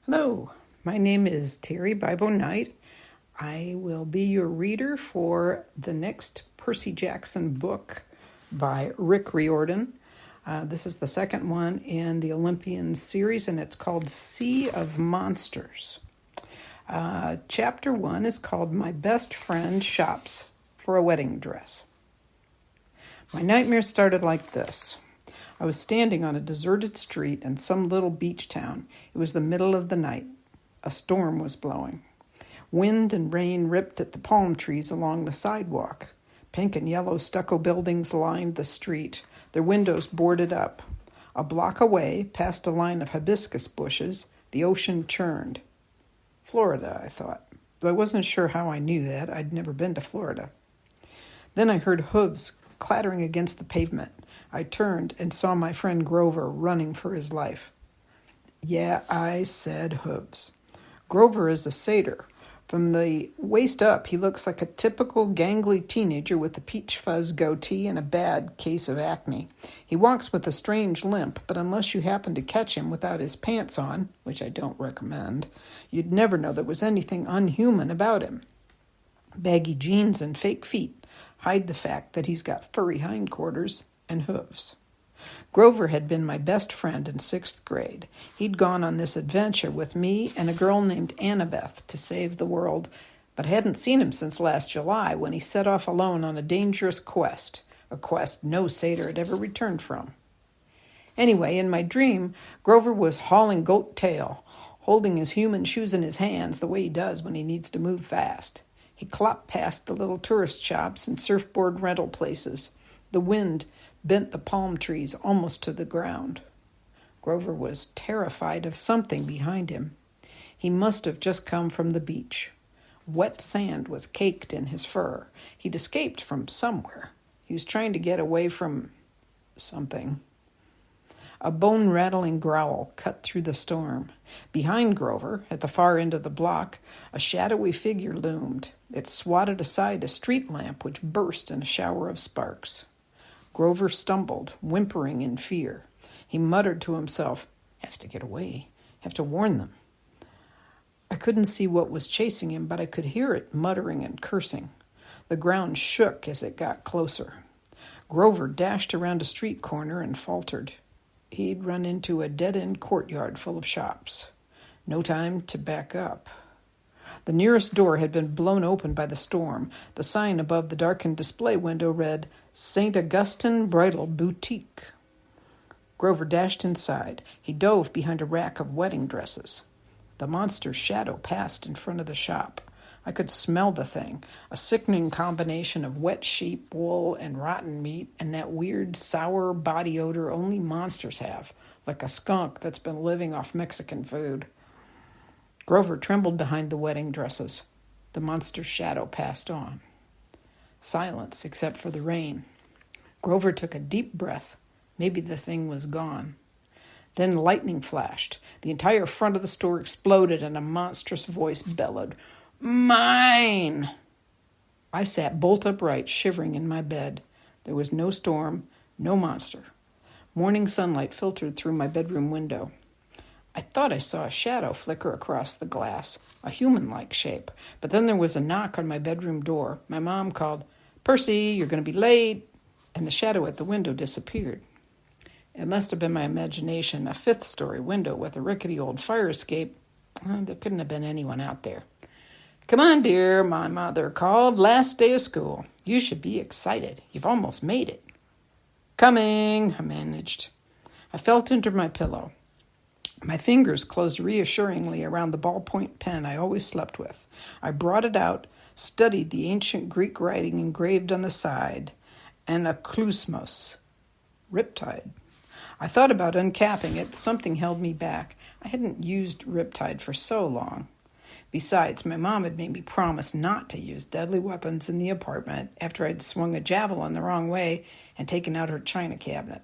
Hello, my name is Terry Bibo Knight. I will be your reader for the next Percy Jackson book by Rick Riordan. This is the second one in the Olympians series, and it's called Sea of Monsters. Chapter 1 is called My Best Friend Shops for a Wedding Dress. My nightmare started like this. I was standing on a deserted street in some little beach town. It was the middle of the night. A storm was blowing. Wind and rain ripped at the palm trees along the sidewalk. Pink and yellow stucco buildings lined the street, their windows boarded up. A block away, past a line of hibiscus bushes, the ocean churned. Florida, I thought, though I wasn't sure how I knew that. I'd never been to Florida. Then I heard hooves clattering against the pavement. I turned and saw my friend Grover running for his life. Yeah, I said hooves. Grover is a satyr. From the waist up, he looks like a typical gangly teenager with a peach fuzz goatee and a bad case of acne. He walks with a strange limp, but unless you happen to catch him without his pants on, which I don't recommend, you'd never know there was anything unhuman about him. Baggy jeans and fake feet hide the fact that he's got furry hindquarters and hooves. Grover had been my best friend in 6th grade. He'd gone on this adventure with me and a girl named Annabeth to save the world, but I hadn't seen him since last July when he set off alone on a dangerous quest, a quest no satyr had ever returned from. Anyway, in my dream, Grover was hauling goat tail, holding his human shoes in his hands the way he does when he needs to move fast. He clopped past the little tourist shops and surfboard rental places. The wind bent the palm trees almost to the ground. Grover was terrified of something behind him. He must have just come from the beach. Wet sand was caked in his fur. He'd escaped from somewhere. He was trying to get away from something. A bone-rattling growl cut through the storm. Behind Grover, at the far end of the block, a shadowy figure loomed. It swatted aside a street lamp which burst in a shower of sparks. Grover stumbled, whimpering in fear. He muttered to himself, "Have to get away, have to warn them." I couldn't see what was chasing him, but I could hear it muttering and cursing. The ground shook as it got closer. Grover dashed around a street corner and faltered. He'd run into a dead-end courtyard full of shops. No time to back up. The nearest door had been blown open by the storm. The sign above the darkened display window read, St. Augustine Bridal Boutique. Grover dashed inside. He dove behind a rack of wedding dresses. The monster's shadow passed in front of the shop. I could smell the thing, a sickening combination of wet sheep, wool, and rotten meat, and that weird, sour body odor only monsters have, like a skunk that's been living off Mexican food. Grover trembled behind the wedding dresses. The monster's shadow passed on. Silence, except for the rain. Grover took a deep breath. Maybe the thing was gone. Then lightning flashed. The entire front of the store exploded, and a monstrous voice bellowed, "Mine!" I sat bolt upright, shivering in my bed. There was no storm, no monster. Morning sunlight filtered through my bedroom window. I thought I saw a shadow flicker across the glass, a human-like shape. But then there was a knock on my bedroom door. My mom called, "Percy, you're going to be late," and the shadow at the window disappeared. It must have been my imagination, a 5th-story window with a rickety old fire escape. There couldn't have been anyone out there. "Come on, dear," my mother called. "Last day of school. You should be excited. You've almost made it." "Coming," I managed. I felt under my pillow. My fingers closed reassuringly around the ballpoint pen I always slept with. I brought it out, studied the ancient Greek writing engraved on the side. Anaklusmos. Riptide. I thought about uncapping it, but something held me back. I hadn't used Riptide for so long. Besides, my mom had made me promise not to use deadly weapons in the apartment after I'd swung a javelin the wrong way and taken out her china cabinet.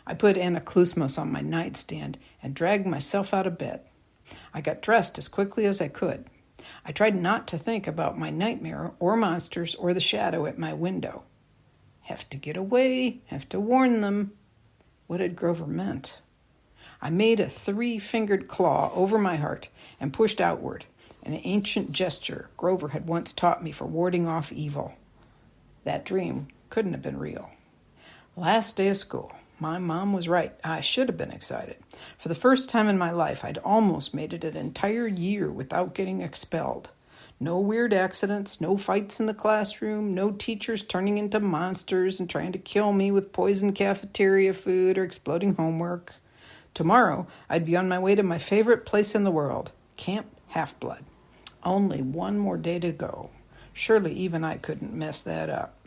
I put Anaklusmos on my nightstand and dragged myself out of bed. I got dressed as quickly as I could. I tried not to think about my nightmare or monsters or the shadow at my window. Have to get away, have to warn them. What had Grover meant? I made a 3-fingered claw over my heart and pushed outward, an ancient gesture Grover had once taught me for warding off evil. That dream couldn't have been real. Last day of school. My mom was right. I should have been excited. For the first time in my life, I'd almost made it an entire year without getting expelled. No weird accidents, no fights in the classroom, no teachers turning into monsters and trying to kill me with poisoned cafeteria food or exploding homework. Tomorrow, I'd be on my way to my favorite place in the world, Camp Half-Blood. Only one more day to go. Surely even I couldn't mess that up.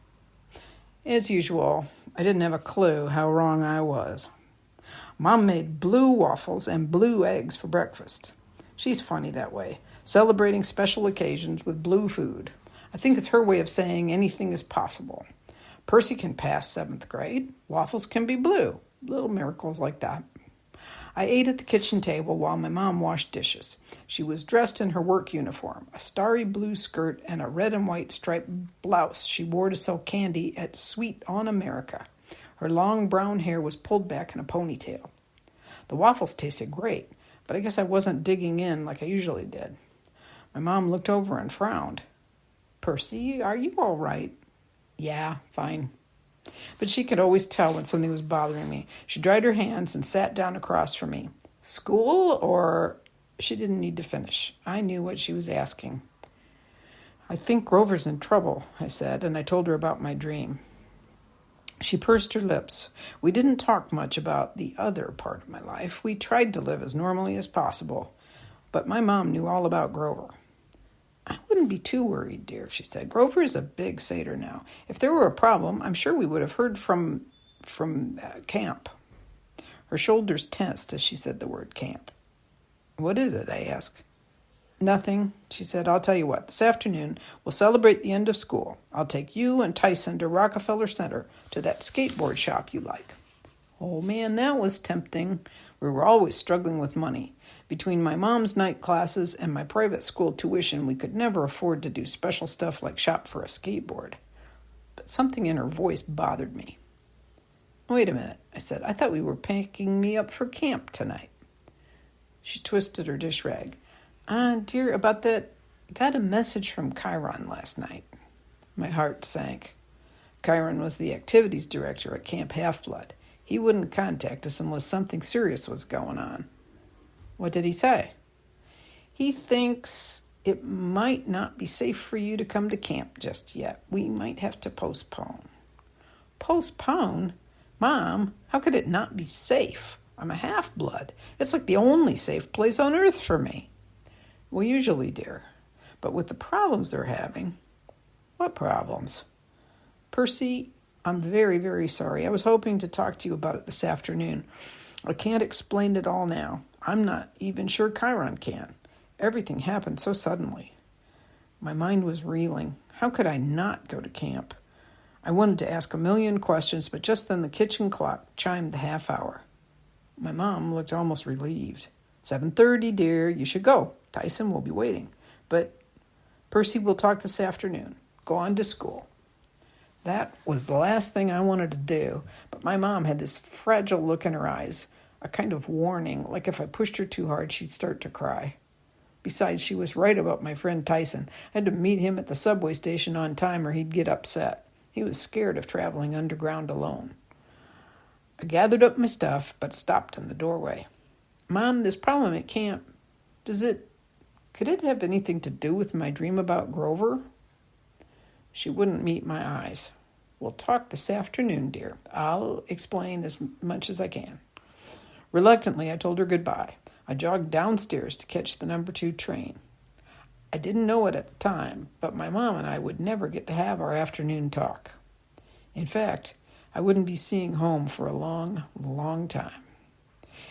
As usual, I didn't have a clue how wrong I was. Mom made blue waffles and blue eggs for breakfast. She's funny that way, celebrating special occasions with blue food. I think it's her way of saying anything is possible. Percy can pass 7th grade. Waffles can be blue. Little miracles like that. I ate at the kitchen table while my mom washed dishes. She was dressed in her work uniform, a starry blue skirt and a red and white striped blouse she wore to sell candy at Sweet on America. Her long brown hair was pulled back in a ponytail. The waffles tasted great, but I guess I wasn't digging in like I usually did. My mom looked over and frowned. "Percy, are you all right?" "Yeah, fine." But she could always tell when something was bothering me. She dried her hands and sat down across from me. "School or—" She didn't need to finish. I knew what she was asking. "I think Grover's in trouble," I said, and I told her about my dream. She pursed her lips. We didn't talk much about the other part of my life. We tried to live as normally as possible. But my mom knew all about Grover. "I wouldn't be too worried, dear," she said. "Grover is a big satyr now. If there were a problem, I'm sure we would have heard from camp." Her shoulders tensed as she said the word camp. "What is it?" I asked. "Nothing," she said. "I'll tell you what. This afternoon, we'll celebrate the end of school. I'll take you and Tyson to Rockefeller Center, to that skateboard shop you like." Oh, man, that was tempting. We were always struggling with money. Between my mom's night classes and my private school tuition, we could never afford to do special stuff like shop for a skateboard. But something in her voice bothered me. "Wait a minute," I said. "I thought we were packing me up for camp tonight." She twisted her dish rag. Dear, about that, I got a message from Chiron last night." My heart sank. Chiron was the activities director at Camp Half-Blood. He wouldn't contact us unless something serious was going on. "What did he say?" "He thinks it might not be safe for you to come to camp just yet. We might have to postpone." "Postpone? Mom, how could it not be safe? I'm a half-blood. It's like the only safe place on earth for me." "Well, usually, dear. But with the problems they're having—" "What problems?" "Percy, I'm very, very sorry. I was hoping to talk to you about it this afternoon. I can't explain it all now. I'm not even sure Chiron can. Everything happened so suddenly." My mind was reeling. How could I not go to camp? I wanted to ask a million questions, but just then the kitchen clock chimed the half hour. My mom looked almost relieved. 7:30, dear. You should go. Tyson will be waiting. But Percy will talk this afternoon. Go on to school. That was the last thing I wanted to do, but my mom had this fragile look in her eyes, a kind of warning, like if I pushed her too hard, she'd start to cry. Besides, she was right about my friend Tyson. I had to meet him at the subway station on time or he'd get upset. He was scared of traveling underground alone. I gathered up my stuff, but stopped in the doorway. "Mom, this problem at camp, could it have anything to do with my dream about Grover?" She wouldn't meet my eyes. "We'll talk this afternoon, dear. I'll explain as much as I can." Reluctantly, I told her goodbye. I jogged downstairs to catch the number 2 train. I didn't know it at the time, but my mom and I would never get to have our afternoon talk. In fact, I wouldn't be seeing home for a long, long time.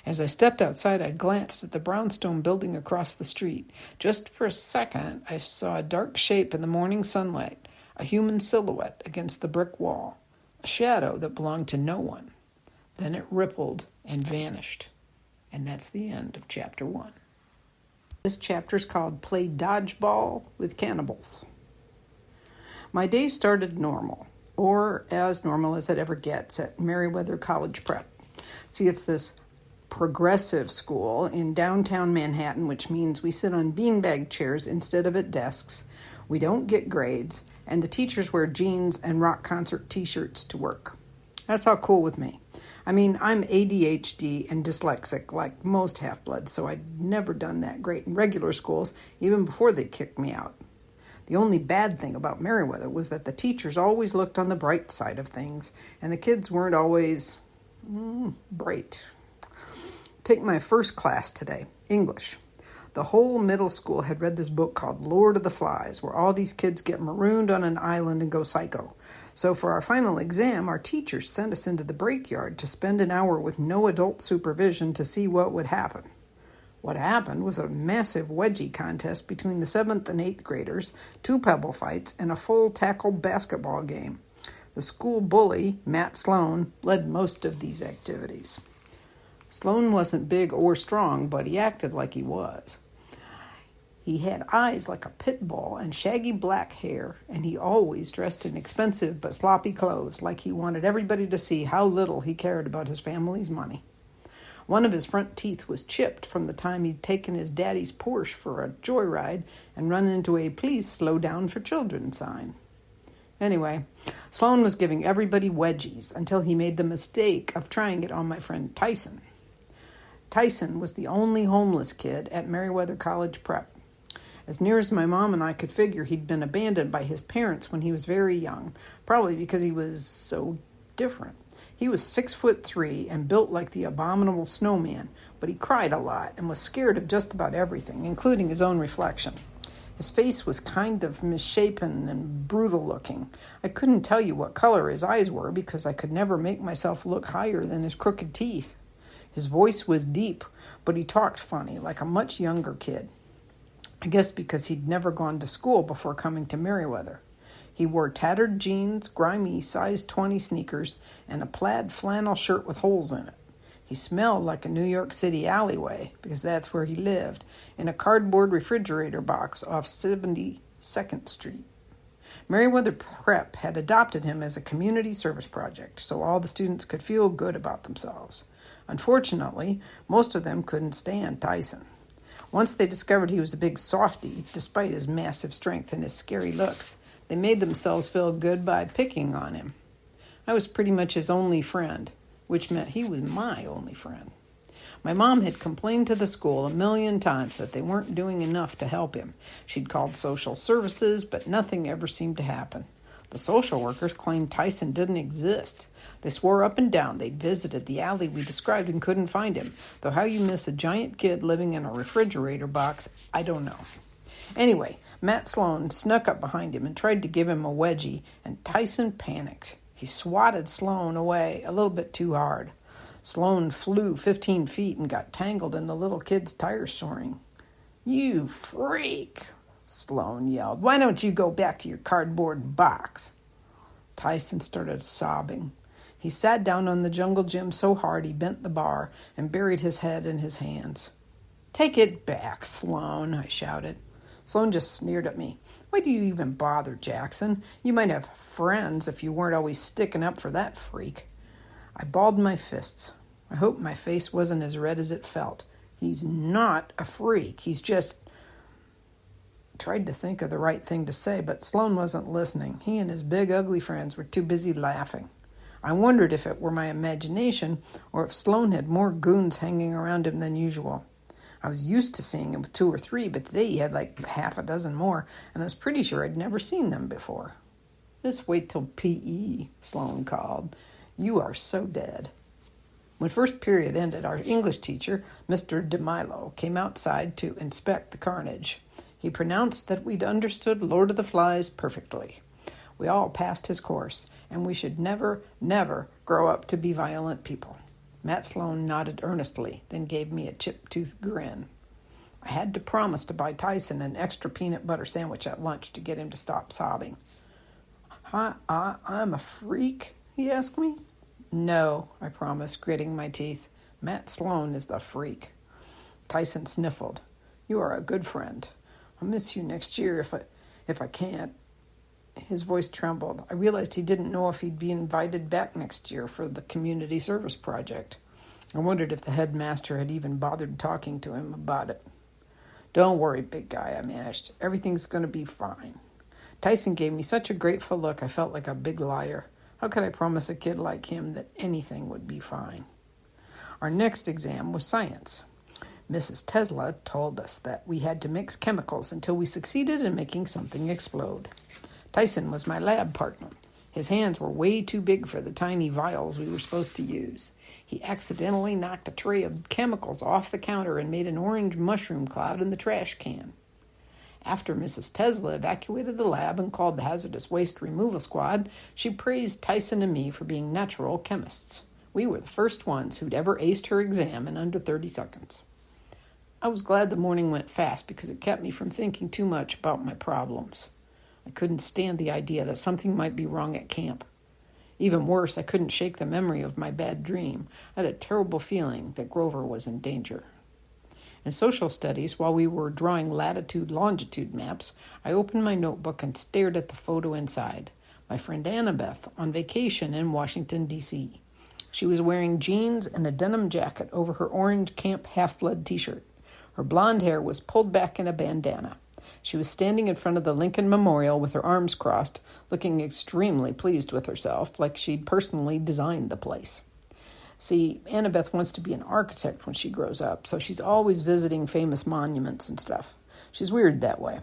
As I stepped outside, I glanced at the brownstone building across the street. Just for a second, I saw a dark shape in the morning sunlight, a human silhouette against the brick wall, a shadow that belonged to no one. Then it rippled and vanished. And that's the end of chapter 1. This chapter is called Play Dodgeball with Cannibals. My day started normal, or as normal as it ever gets at Meriwether College Prep. See, it's this progressive school in downtown Manhattan, which means we sit on beanbag chairs instead of at desks. We don't get grades, and the teachers wear jeans and rock concert t-shirts to work. That's all cool with me. I mean, I'm ADHD and dyslexic like most half-bloods, so I'd never done that great in regular schools, even before they kicked me out. The only bad thing about Merriweather was that the teachers always looked on the bright side of things, and the kids weren't always bright. Take my first class today, English. The whole middle school had read this book called Lord of the Flies, where all these kids get marooned on an island and go psycho. So for our final exam, our teachers sent us into the break yard to spend an hour with no adult supervision to see what would happen. What happened was a massive wedgie contest between the 7th and 8th graders, 2 pebble fights, and a full tackle basketball game. The school bully, Matt Sloan, led most of these activities. Sloan wasn't big or strong, but he acted like he was. He had eyes like a pit bull and shaggy black hair, and he always dressed in expensive but sloppy clothes, like he wanted everybody to see how little he cared about his family's money. One of his front teeth was chipped from the time he'd taken his daddy's Porsche for a joyride and run into a "Please slow down for children" sign. Anyway, Sloan was giving everybody wedgies until he made the mistake of trying it on my friend Tyson. Tyson was the only homeless kid at Merriweather College Prep. As near as my mom and I could figure, he'd been abandoned by his parents when he was very young, probably because he was so different. He was 6'3" and built like the abominable snowman, but he cried a lot and was scared of just about everything, including his own reflection. His face was kind of misshapen and brutal looking. I couldn't tell you what color his eyes were because I could never make myself look higher than his crooked teeth. His voice was deep, but he talked funny, like a much younger kid. I guess because he'd never gone to school before coming to Merriweather. He wore tattered jeans, grimy size 20 sneakers, and a plaid flannel shirt with holes in it. He smelled like a New York City alleyway, because that's where he lived, in a cardboard refrigerator box off 72nd Street. Merriweather Prep had adopted him as a community service project, so all the students could feel good about themselves. Unfortunately, most of them couldn't stand Tyson. Once they discovered he was a big softy, despite his massive strength and his scary looks, they made themselves feel good by picking on him. I was pretty much his only friend, which meant he was my only friend. My mom had complained to the school a million times that they weren't doing enough to help him. She'd called social services, but nothing ever seemed to happen. The social workers claimed Tyson didn't exist. They swore up and down they'd visited the alley we described and couldn't find him, though how you miss a giant kid living in a refrigerator box, I don't know. Anyway, Matt Sloan snuck up behind him and tried to give him a wedgie, and Tyson panicked. He swatted Sloan away a little bit too hard. Sloan flew 15 feet and got tangled in the little kid's tire soaring. "You freak!" Sloan yelled. "Why don't you go back to your cardboard box?" Tyson started sobbing. He sat down on the jungle gym so hard he bent the bar and buried his head in his hands. "Take it back, Sloan," I shouted. Sloan just sneered at me. "Why do you even bother, Jackson? You might have friends if you weren't always sticking up for that freak." I balled my fists. I hope my face wasn't as red as it felt. "He's not a freak. He's just..." Tried to think of the right thing to say, but Sloan wasn't listening. He and his big, ugly friends were too busy laughing. I wondered if it were my imagination or if Sloan had more goons hanging around him than usual. I was used to seeing him with 2 or 3, but today he had like half a dozen more, and I was pretty sure I'd never seen them before. "Just wait till PE, Sloan called. "You are so dead." When first period ended, our English teacher, Mr. DeMilo, came outside to inspect the carnage. He pronounced that we'd understood Lord of the Flies perfectly. We all passed his course, and we should never, never grow up to be violent people. Matt Sloan nodded earnestly, then gave me a chip-toothed grin. I had to promise to buy Tyson an extra peanut butter sandwich at lunch to get him to stop sobbing. I'm a freak?" he asked me. "No," I promised, gritting my teeth. "Matt Sloan is the freak." Tyson sniffled. "You are a good friend. I'll miss you next year if I can't." His voice trembled. I realized he didn't know if he'd be invited back next year for the community service project. I wondered if the headmaster had even bothered talking to him about it. "Don't worry, big guy," I managed. "Everything's going to be fine." Tyson gave me such a grateful look I felt like a big liar. How could I promise a kid like him that anything would be fine? Our next exam was science. Mrs. Tesla told us that we had to mix chemicals until we succeeded in making something explode. Tyson was my lab partner. His hands were way too big for the tiny vials we were supposed to use. He accidentally knocked a tray of chemicals off the counter and made an orange mushroom cloud in the trash can. After Mrs. Tesla evacuated the lab and called the hazardous waste removal squad, she praised Tyson and me for being natural chemists. We were the first ones who'd ever aced her exam in under 30 seconds. I was glad the morning went fast because it kept me from thinking too much about my problems. I couldn't stand the idea that something might be wrong at camp. Even worse, I couldn't shake the memory of my bad dream. I had a terrible feeling that Grover was in danger. In social studies, while we were drawing latitude-longitude maps, I opened my notebook and stared at the photo inside. My friend Annabeth on vacation in Washington, D.C. She was wearing jeans and a denim jacket over her orange Camp Half-Blood t-shirt. Her blonde hair was pulled back in a bandana. She was standing in front of the Lincoln Memorial with her arms crossed, looking extremely pleased with herself, like she'd personally designed the place. See, Annabeth wants to be an architect when she grows up, so she's always visiting famous monuments and stuff. She's weird that way.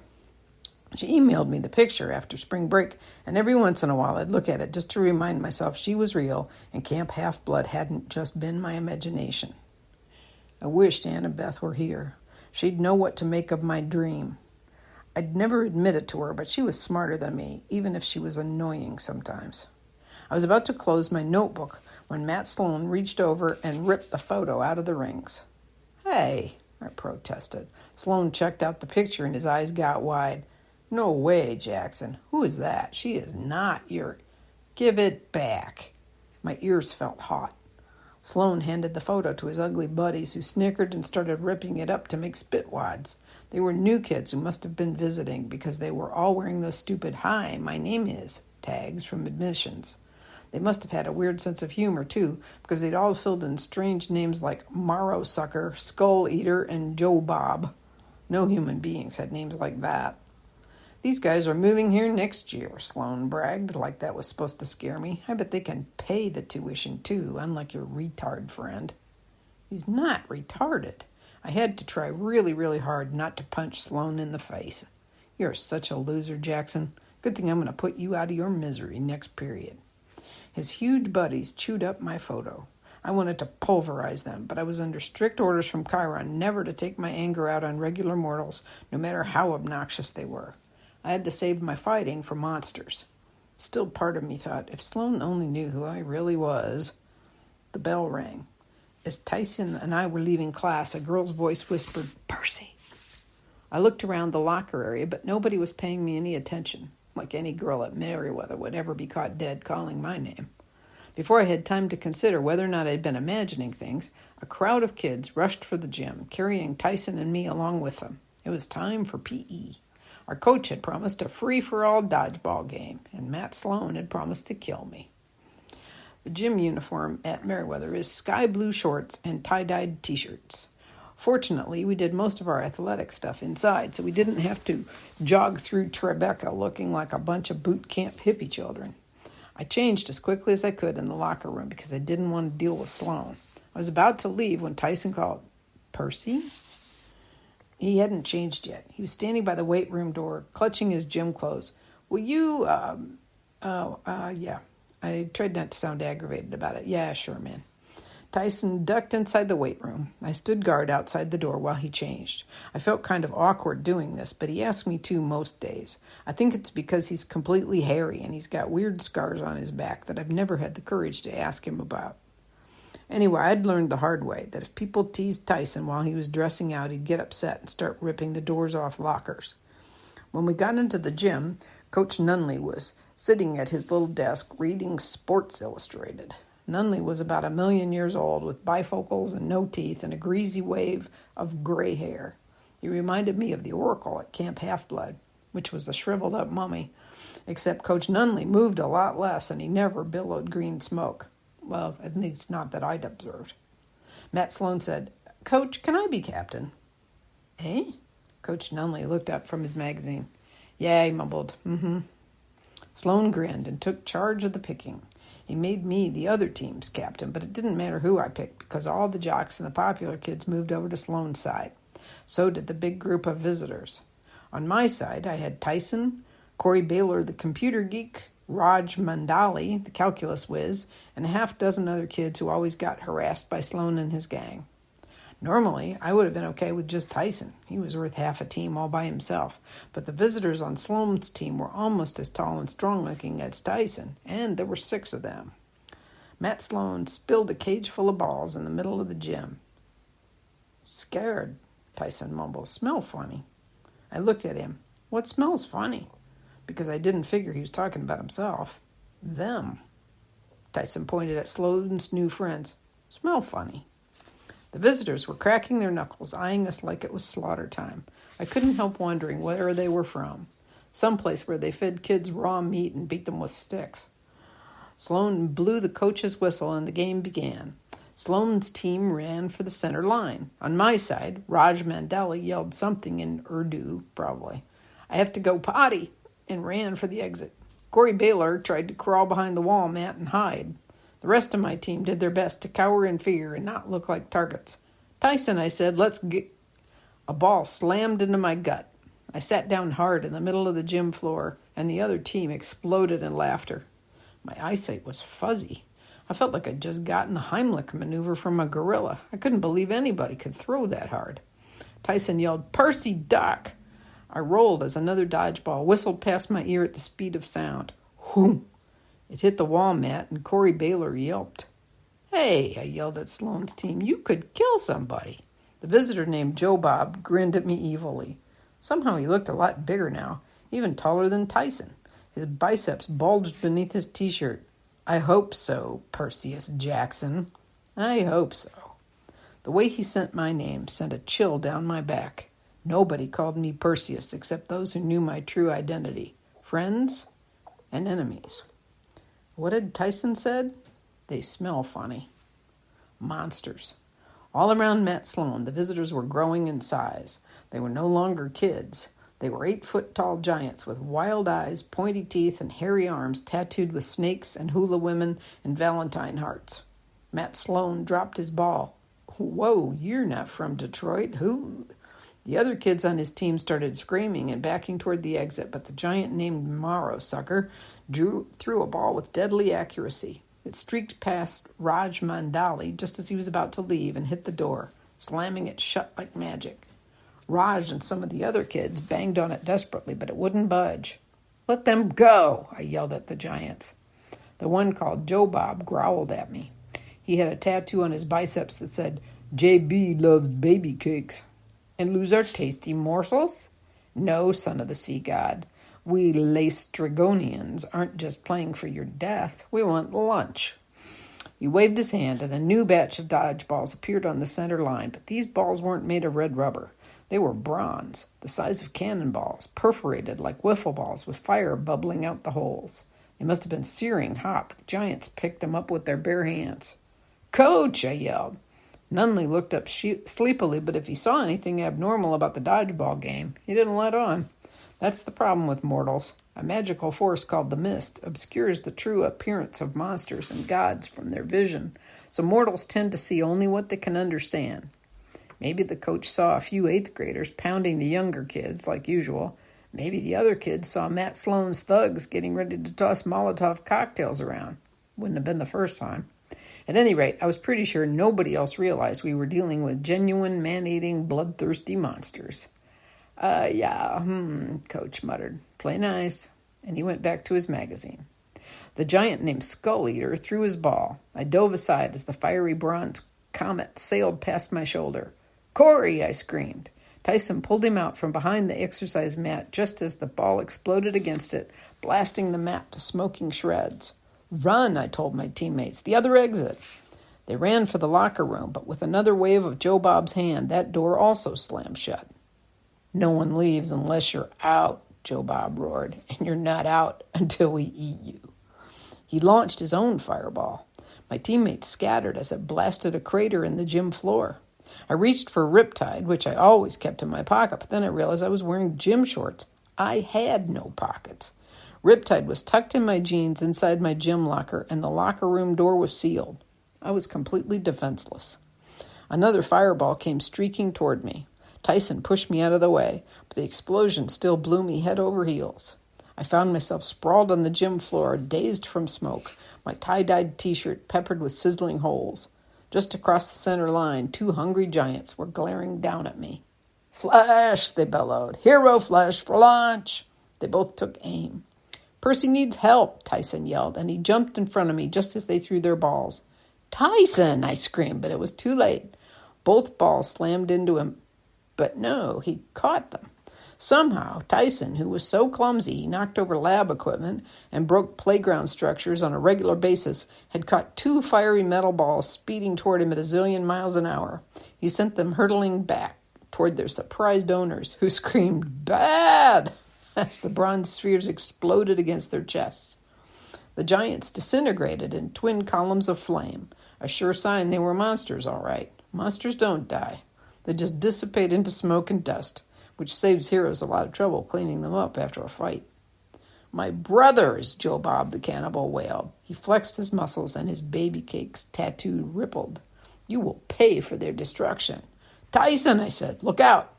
She emailed me the picture after spring break, and every once in a while I'd look at it just to remind myself she was real and Camp Half-Blood hadn't just been my imagination. I wished Annabeth were here. She'd know what to make of my dream. I'd never admit it to her, but she was smarter than me, even if she was annoying sometimes. I was about to close my notebook when Matt Sloan reached over and ripped the photo out of the rings. "Hey," I protested. Sloan checked out the picture and his eyes got wide. "No way, Jackson. Who is that? She is not your—" "Give it back." My ears felt hot. Sloan handed the photo to his ugly buddies, who snickered and started ripping it up to make spitwads. They were new kids who must have been visiting because they were all wearing those stupid "Hi, my name is" tags from admissions. They must have had a weird sense of humor, too, because they'd all filled in strange names like Marrow Sucker, Skull Eater, and Joe Bob. No human beings had names like that. "These guys are moving here next year," Sloan bragged, like that was supposed to scare me. "I bet they can pay the tuition, too, unlike your retard friend." He's not retarded. I had to try really, really hard not to punch Sloan in the face. "You're such a loser, Jackson. Good thing I'm going to put you out of your misery next period." His huge buddies chewed up my photo. I wanted to pulverize them, but I was under strict orders from Chiron never to take my anger out on regular mortals, no matter how obnoxious they were. I had to save my fighting for monsters. Still, part of me thought, if Sloan only knew who I really was. The bell rang. As Tyson and I were leaving class, a girl's voice whispered, "Percy." I looked around the locker area, but nobody was paying me any attention, like any girl at Merriweather would ever be caught dead calling my name. Before I had time to consider whether or not I'd been imagining things, a crowd of kids rushed for the gym, carrying Tyson and me along with them. It was time for PE. Our coach had promised a free-for-all dodgeball game, and Matt Sloan had promised to kill me. The gym uniform at Merriweather is sky blue shorts and tie-dyed t-shirts. Fortunately, we did most of our athletic stuff inside, so we didn't have to jog through Tribeca looking like a bunch of boot camp hippie children. I changed as quickly as I could in the locker room because I didn't want to deal with Sloan. I was about to leave when Tyson called, "Percy?" He hadn't changed yet. He was standing by the weight room door, clutching his gym clothes. "Will you, yeah." I tried not to sound aggravated about it. "Yeah, sure, man." Tyson ducked inside the weight room. I stood guard outside the door while he changed. I felt kind of awkward doing this, but he asked me to most days. I think it's because he's completely hairy and he's got weird scars on his back that I've never had the courage to ask him about. Anyway, I'd learned the hard way that if people teased Tyson while he was dressing out, he'd get upset and start ripping the doors off lockers. When we got into the gym, Coach Nunley was sitting at his little desk reading Sports Illustrated. Nunley was about 1,000,000 years old with bifocals and no teeth and a greasy wave of gray hair. He reminded me of the Oracle at Camp Half-Blood, which was a shriveled-up mummy, except Coach Nunley moved a lot less and he never billowed green smoke. Well, at least not that I'd observed. Matt Sloan said, "Coach, can I be captain?" "Eh?" Coach Nunley looked up from his magazine. "Yeah," he mumbled. "Mm-hmm." Sloan grinned and took charge of the picking. He made me the other team's captain, but it didn't matter who I picked because all the jocks and the popular kids moved over to Sloan's side. So did the big group of visitors. On my side, I had Tyson, Corey Baylor, the computer geek, Raj Mandali, the calculus whiz, and a half-dozen other kids who always got harassed by Sloan and his gang. Normally, I would have been okay with just Tyson. He was worth half a team all by himself. But the visitors on Sloan's team were almost as tall and strong-looking as Tyson, and there were 6 of them. Matt Sloan spilled a cage full of balls in the middle of the gym. "Scared," Tyson mumbled. "Smell funny." I looked at him. "What smells funny?" Because I didn't figure he was talking about himself. "Them." Tyson pointed at Sloan's new friends. "Smell funny." The visitors were cracking their knuckles, eyeing us like it was slaughter time. I couldn't help wondering where they were from. Someplace where they fed kids raw meat and beat them with sticks. Sloan blew the coach's whistle and the game began. Sloan's team ran for the center line. On my side, Raj Mandela yelled something in Urdu, probably. "I have to go potty," and ran for the exit. Corey Baylor tried to crawl behind the wall mat and hide. The rest of my team did their best to cower in fear and not look like targets. "Tyson," I said, "let's get..." A ball slammed into my gut. I sat down hard in the middle of the gym floor, and the other team exploded in laughter. My eyesight was fuzzy. I felt like I'd just gotten the Heimlich maneuver from a gorilla. I couldn't believe anybody could throw that hard. Tyson yelled, "Percy, duck!" I rolled as another dodgeball whistled past my ear at the speed of sound. Whoom! It hit the wall mat, and Corey Baylor yelped. "Hey," I yelled at Sloan's team, "you could kill somebody." The visitor named Joe Bob grinned at me evilly. Somehow he looked a lot bigger now, even taller than Tyson. His biceps bulged beneath his T-shirt. "I hope so, Percy Jackson. I hope so." The way he sent my name sent a chill down my back. Nobody called me Perseus except those who knew my true identity, friends and enemies. What had Tyson said? "They smell funny." Monsters. All around Matt Sloan, the visitors were growing in size. They were no longer kids. They were 8-foot-tall giants with wild eyes, pointy teeth, and hairy arms tattooed with snakes and hula women and Valentine hearts. Matt Sloan dropped his ball. "Whoa, you're not from Detroit. Who?" The other kids on his team started screaming and backing toward the exit, but the giant named Morrow Sucker threw a ball with deadly accuracy. It streaked past Raj Mandali just as he was about to leave and hit the door, slamming it shut like magic. Raj and some of the other kids banged on it desperately, but it wouldn't budge. "Let them go," I yelled at the giants. The one called Joe Bob growled at me. He had a tattoo on his biceps that said, "JB loves baby cakes." "And lose our tasty morsels?" "No, son of the sea god. We Laestrygonians aren't just playing for your death. We want lunch." He waved his hand, and a new batch of dodgeballs appeared on the center line, but these balls weren't made of red rubber. They were bronze, the size of cannonballs, perforated like wiffle balls with fire bubbling out the holes. They must have been searing hot, but the giants picked them up with their bare hands. "Coach!" I yelled. Nunley looked up sleepily, but if he saw anything abnormal about the dodgeball game, he didn't let on. That's the problem with mortals. A magical force called the mist obscures the true appearance of monsters and gods from their vision, so mortals tend to see only what they can understand. Maybe the coach saw a few 8th graders pounding the younger kids, like usual. Maybe the other kids saw Matt Sloan's thugs getting ready to toss Molotov cocktails around. Wouldn't have been the first time. At any rate, I was pretty sure nobody else realized we were dealing with genuine, man-eating, bloodthirsty monsters. Coach muttered. "Play nice." And he went back to his magazine. The giant named Skull Eater threw his ball. I dove aside as the fiery bronze comet sailed past my shoulder. "Corey!" I screamed. Tyson pulled him out from behind the exercise mat just as the ball exploded against it, blasting the mat to smoking shreds. "Run," I told my teammates. "The other exit." They ran for the locker room, but with another wave of Joe Bob's hand, that door also slammed shut. "No one leaves unless you're out," Joe Bob roared, "and you're not out until we eat you." He launched his own fireball. My teammates scattered as it blasted a crater in the gym floor. I reached for Riptide, which I always kept in my pocket, but then I realized I was wearing gym shorts. I had no pockets. Riptide was tucked in my jeans inside my gym locker, and the locker room door was sealed. I was completely defenseless. Another fireball came streaking toward me. Tyson pushed me out of the way, but the explosion still blew me head over heels. I found myself sprawled on the gym floor, dazed from smoke, my tie-dyed t-shirt peppered with sizzling holes. Just across the center line, 2 hungry giants were glaring down at me. "Flash!" they bellowed. "Hero Flash for lunch!" They both took aim. "Percy needs help," Tyson yelled, and he jumped in front of me just as they threw their balls. "Tyson!" I screamed, but it was too late. Both balls slammed into him, but no, he caught them. Somehow, Tyson, who was so clumsy he knocked over lab equipment and broke playground structures on a regular basis, had caught 2 fiery metal balls speeding toward him at a zillion miles an hour. He sent them hurtling back toward their surprised owners, who screamed, "Bad!" as the bronze spheres exploded against their chests. The giants disintegrated in twin columns of flame, a sure sign they were monsters, all right. Monsters don't die. They just dissipate into smoke and dust, which saves heroes a lot of trouble cleaning them up after a fight. "My brothers," Joe Bob the cannibal wailed. He flexed his muscles and his baby cakes tattoo rippled. "You will pay for their destruction." "Tyson," I said, "look out."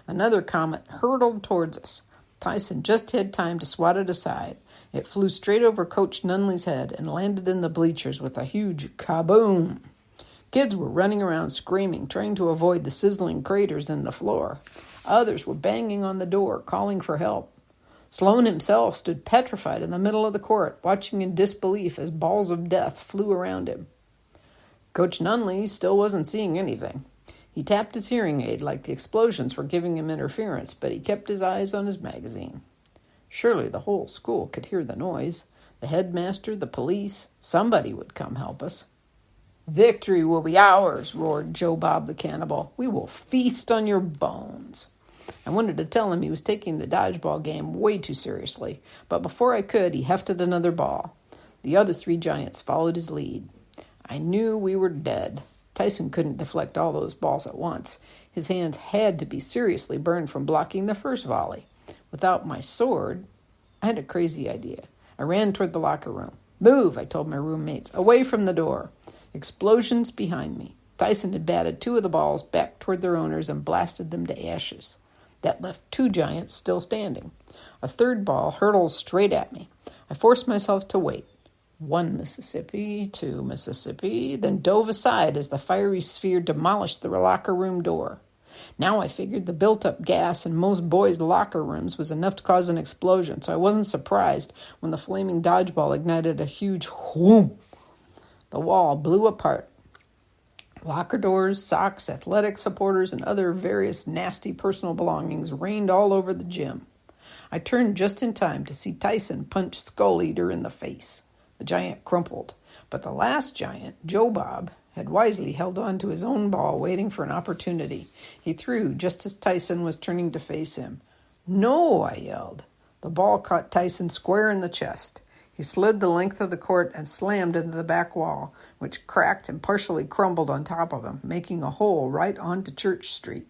Another comet hurtled towards us. Tyson just had time to swat it aside. It flew straight over Coach Nunley's head and landed in the bleachers with a huge kaboom. Kids were running around screaming, trying to avoid the sizzling craters in the floor. Others were banging on the door, calling for help. Sloan himself stood petrified in the middle of the court, watching in disbelief as balls of death flew around him. Coach Nunley still wasn't seeing anything. He tapped his hearing aid like the explosions were giving him interference, but he kept his eyes on his magazine. Surely the whole school could hear the noise. The headmaster, the police, somebody would come help us. "Victory will be ours," roared Joe Bob the cannibal. "We will feast on your bones." I wanted to tell him he was taking the dodgeball game way too seriously, but before I could, he hefted another ball. The other 3 giants followed his lead. I knew we were dead. Tyson couldn't deflect all those balls at once. His hands had to be seriously burned from blocking the first volley. Without my sword, I had a crazy idea. I ran toward the locker room. "Move," I told my roommates, "away from the door." Explosions behind me. Tyson had batted 2 of the balls back toward their owners and blasted them to ashes. That left 2 giants still standing. A third ball hurtled straight at me. I forced myself to wait. 1 Mississippi, 2 Mississippi, then dove aside as the fiery sphere demolished the locker room door. Now I figured the built-up gas in most boys' locker rooms was enough to cause an explosion, so I wasn't surprised when the flaming dodgeball ignited a huge whoom. The wall blew apart. Locker doors, socks, athletic supporters, and other various nasty personal belongings rained all over the gym. I turned just in time to see Tyson punch Skull Eater in the face. The giant crumpled, but the last giant, Joe Bob, had wisely held on to his own ball, waiting for an opportunity. He threw just as Tyson was turning to face him. "No!" I yelled. The ball caught Tyson square in the chest. He slid the length of the court and slammed into the back wall, which cracked and partially crumbled on top of him, making a hole right onto Church Street.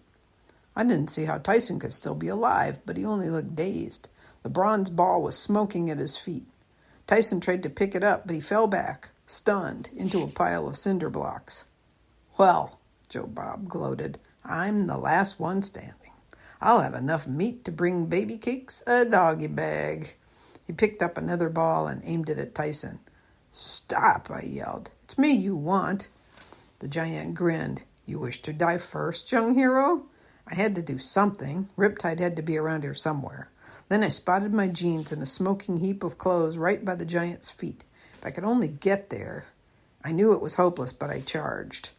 I didn't see how Tyson could still be alive, but he only looked dazed. The bronze ball was smoking at his feet. Tyson tried to pick it up, but he fell back, stunned, into a pile of cinder blocks. "Well," Joe Bob gloated, "I'm the last one standing. I'll have enough meat to bring baby cakes a doggy bag." He picked up another ball and aimed it at Tyson. "Stop," I yelled. "It's me you want." The giant grinned. "You wish to die first, young hero?" I had to do something. Riptide had to be around here somewhere. Then I spotted my jeans in a smoking heap of clothes right by the giant's feet. If I could only get there. I knew it was hopeless, but I charged.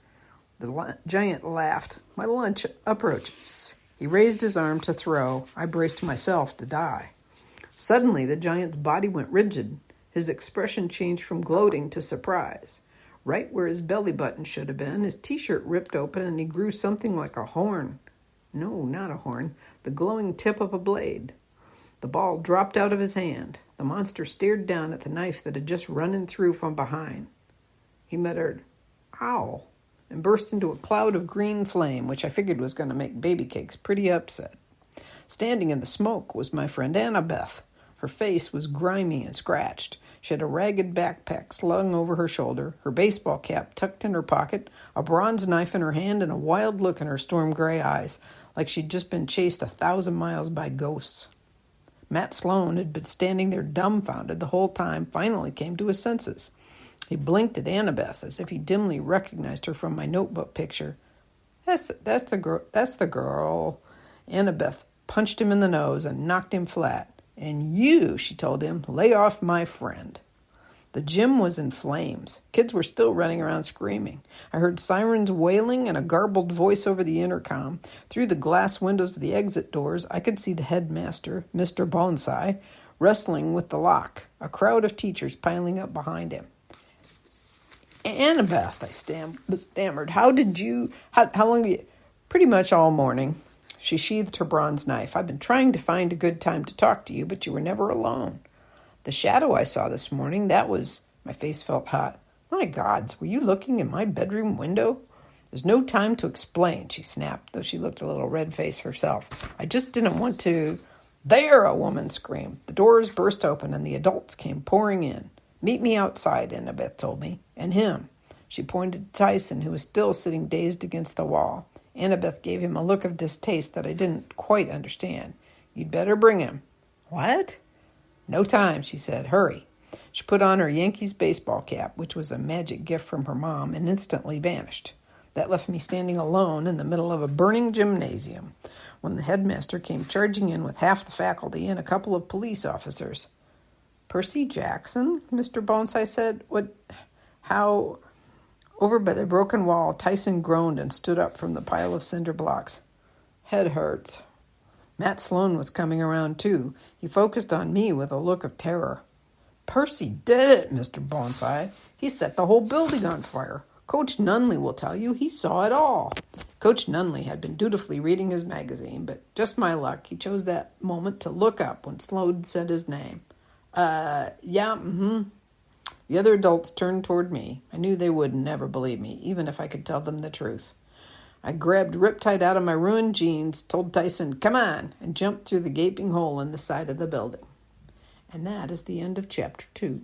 The giant laughed. "My lunch approaches." He raised his arm to throw. I braced myself to die. Suddenly, the giant's body went rigid. His expression changed from gloating to surprise. Right where his belly button should have been, his t-shirt ripped open and he grew something like a horn. No, not a horn. The glowing tip of a blade. The ball dropped out of his hand. The monster stared down at the knife that had just run in through from behind. He muttered, "Ow," and burst into a cloud of green flame, which I figured was going to make baby cakes pretty upset. Standing in the smoke was my friend Annabeth. Her face was grimy and scratched. She had a ragged backpack slung over her shoulder, her baseball cap tucked in her pocket, a bronze knife in her hand, and a wild look in her storm gray eyes, like she'd just been chased 1,000 miles by ghosts. Matt Sloan had been standing there dumbfounded the whole time, finally came to his senses. He blinked at Annabeth as if he dimly recognized her from my notebook picture. That's the girl. Annabeth punched him in the nose and knocked him flat. "And you," she told him, "lay off my friend." The gym was in flames. Kids were still running around screaming. I heard sirens wailing and a garbled voice over the intercom. Through the glass windows of the exit doors, I could see the headmaster, Mr. Bonsai, wrestling with the lock, a crowd of teachers piling up behind him. "Annabeth," I stammered, how long have you... "Pretty much all morning." She sheathed her bronze knife. "I've been trying to find a good time to talk to you, but you were never alone. The shadow I saw this morning, that was..." My face felt hot. "My gods, were you looking in my bedroom window?" "There's no time to explain," she snapped, though she looked a little red-faced herself. "I just didn't want to..." "There!" a woman screamed. The doors burst open and the adults came pouring in. "Meet me outside," Annabeth told me. "And him." She pointed to Tyson, who was still sitting dazed against the wall. Annabeth gave him a look of distaste that I didn't quite understand. "You'd better bring him." "What?" "No time," she said. "Hurry." She put on her Yankees baseball cap, which was a magic gift from her mom, and instantly vanished. That left me standing alone in the middle of a burning gymnasium when the headmaster came charging in with half the faculty and a couple of police officers. "Percy Jackson?" Mr. Bonsai said. "What? How?" Over by the broken wall, Tyson groaned and stood up from the pile of cinder blocks. "Head hurts." Matt Sloan was coming around too. He focused on me with a look of terror. "Percy did it, Mr. Bonsai. He set the whole building on fire. Coach Nunley will tell you he saw it all." Coach Nunley had been dutifully reading his magazine, but just my luck, he chose that moment to look up when Sloan said his name. Yeah, The other adults turned toward me. I knew they would never believe me, even if I could tell them the truth. I grabbed Riptide out of my ruined jeans, told Tyson, "Come on," and jumped through the gaping hole in the side of the building. And that is the end of Chapter 2.